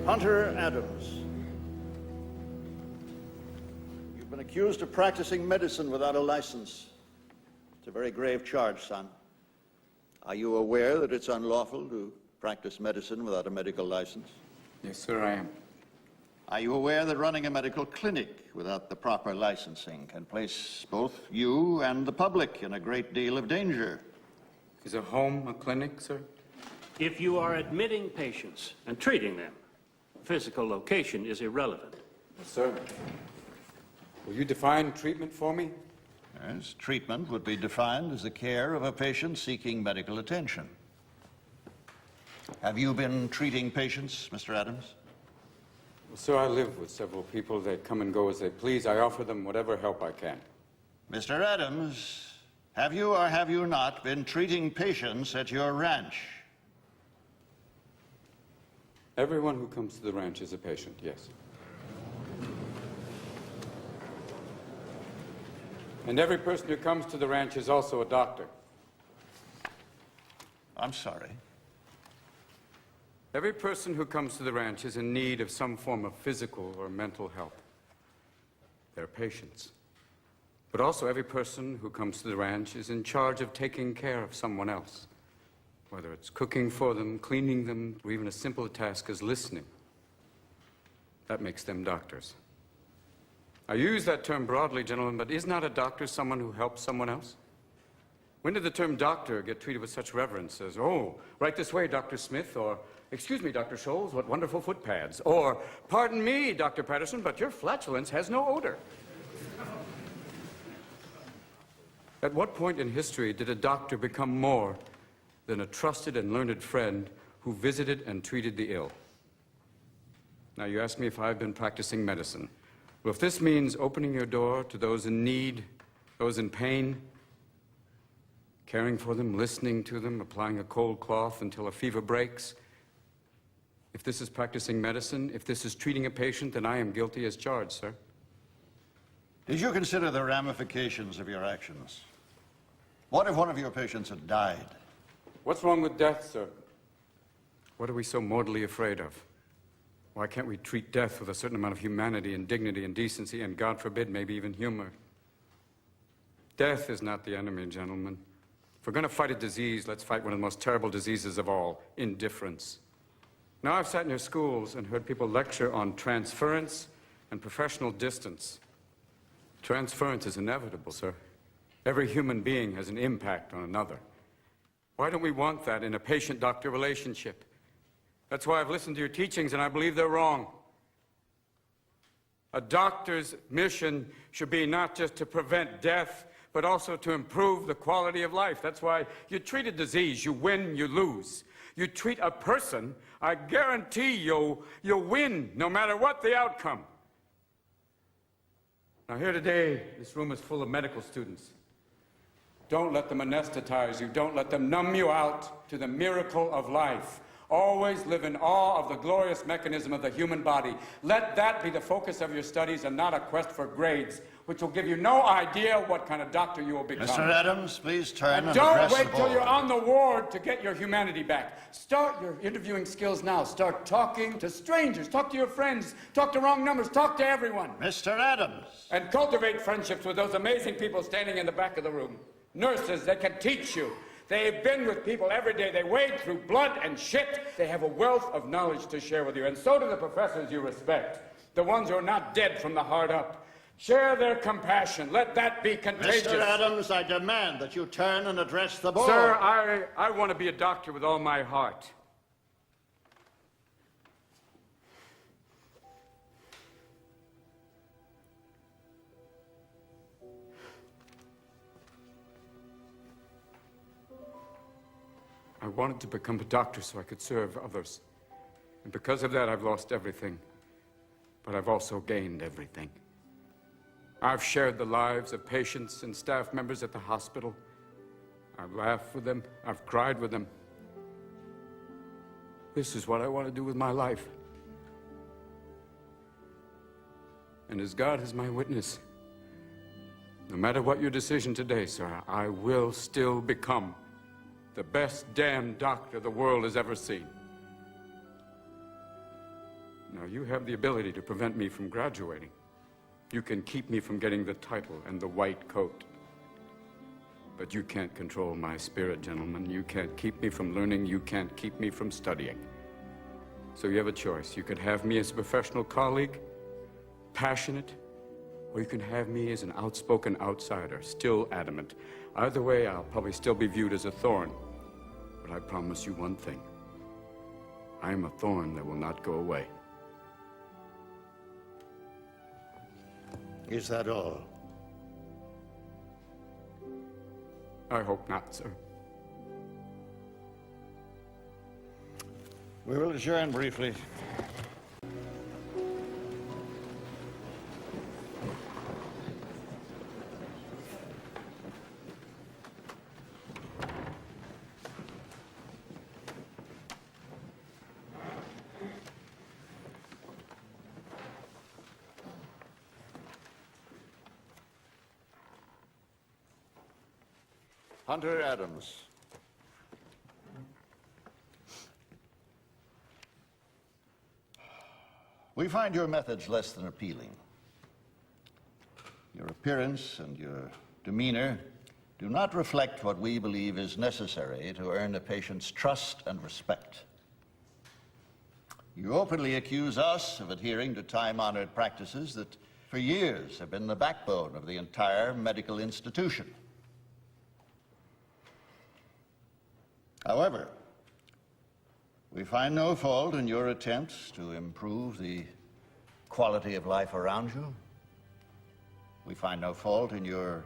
Hunter Adams. You've been accused of practicing medicine without a license. It's a very grave charge, son. Are you aware that it's unlawful to practice medicine without a medical license? Yes, sir, I am. Are you aware that running a medical clinic without the proper licensing can place both you and the public in a great deal of danger? Is a home a clinic, sir? If you are admitting patients and treating them, physical location is irrelevant. Yes, sir. Will you define treatment for me? Yes, treatment would be defined as the care of a patient seeking medical attention. Have you been treating patients, Mr. Adams? Well, sir, I live with several people. They come and go as they please. I offer them whatever help I can. Mr. Adams, have you or have you not been treating patients at your ranch? Everyone who comes to the ranch is a patient, yes. And every person who comes to the ranch is also a doctor. I'm sorry. Every person who comes to the ranch is in need of some form of physical or mental help. They're patients. But also every person who comes to the ranch is in charge of taking care of someone else. Whether it's cooking for them, cleaning them, or even as simple a task as listening. That makes them doctors. I use that term broadly, gentlemen, but is not a doctor someone who helps someone else? When did the term doctor get treated with such reverence as, oh, right this way, Dr. Smith, or, excuse me, Dr. Scholes, what wonderful foot pads, or, pardon me, Dr. Patterson, but your flatulence has no odor. At what point in history did a doctor become more than a trusted and learned friend who visited and treated the ill? Now, you ask me if I've been practicing medicine. Well, if this means opening your door to those in need, those in pain, caring for them, listening to them, applying a cold cloth until a fever breaks, if this is practicing medicine, if this is treating a patient, then I am guilty as charged, sir. Did you consider the ramifications of your actions? What if one of your patients had died? What's wrong with death, sir? What are we so mortally afraid of? Why can't we treat death with a certain amount of humanity and dignity and decency and, God forbid, maybe even humor? Death is not the enemy, gentlemen. If we're going to fight a disease, let's fight one of the most terrible diseases of all, indifference. Now, I've sat in your schools and heard people lecture on transference and professional distance. Transference is inevitable, sir. Every human being has an impact on another. Why don't we want that in a patient-doctor relationship? That's why I've listened to your teachings, and I believe they're wrong. A doctor's mission should be not just to prevent death, but also to improve the quality of life. That's why you treat a disease, you win, you lose. You treat a person, I guarantee you'll win, no matter what the outcome. Now here today, this room is full of medical students. Don't let them anesthetize you. Don't let them numb you out to the miracle of life. Always live in awe of the glorious mechanism of the human body. Let that be the focus of your studies and not a quest for grades, which will give you no idea what kind of doctor you will become. Mr. Adams, please turn and don't address wait the till board. you're on the ward to get your humanity back. Start your interviewing skills now. Start talking to strangers. Talk to your friends. Talk to wrong numbers. Talk to everyone. Mr. Adams. And cultivate friendships with those amazing people standing in the back of the room. Nurses that can teach you. They've been with people every day. They wade through blood and shit. They have a wealth of knowledge to share with you. And so do the professors you respect. The ones who are not dead from the heart up. Share their compassion. Let that be contagious. Mr. Adams, I demand that you turn and address the board. Sir, I want to be a doctor with all my heart. I wanted to become a doctor so I could serve others. And because of that, I've lost everything. But I've also gained everything. I've shared the lives of patients and staff members at the hospital. I've laughed with them. I've cried with them. This is what I want to do with my life. And as God is my witness, no matter what your decision today, sir, I will still become the best damn doctor the world has ever seen. Now, you have the ability to prevent me from graduating. You can keep me from getting the title and the white coat. But you can't control my spirit, gentlemen. You can't keep me from learning. You can't keep me from studying. So you have a choice. You could have me as a professional colleague, passionate, or you can have me as an outspoken outsider, still adamant. Either way, I'll probably still be viewed as a thorn. But I promise you one thing. I am a thorn that will not go away. Is that all? I hope not, sir. We will adjourn briefly. Hunter Adams. We find your methods less than appealing. Your appearance and your demeanor do not reflect what we believe is necessary to earn a patient's trust and respect. You openly accuse us of adhering to time-honored practices that for years have been the backbone of the entire medical institution. However, we find no fault in your attempts to improve the quality of life around you. We find no fault in your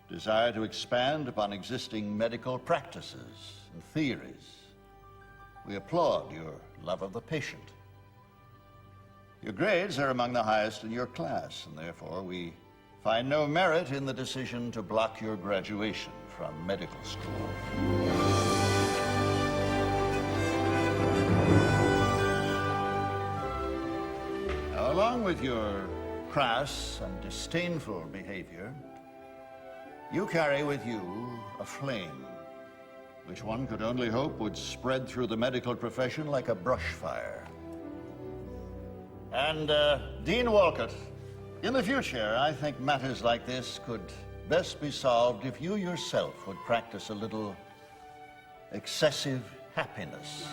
desire to expand upon existing medical practices and theories. We applaud your love of the patient. Your grades are among the highest in your class, and therefore we find no merit in the decision to block your graduation from medical school. Along with your crass and disdainful behavior, you carry with you a flame, which one could only hope would spread through the medical profession like a brush fire. And, Dean Walcott, in the future, I think matters like this could best be solved if you yourself would practice a little excessive happiness.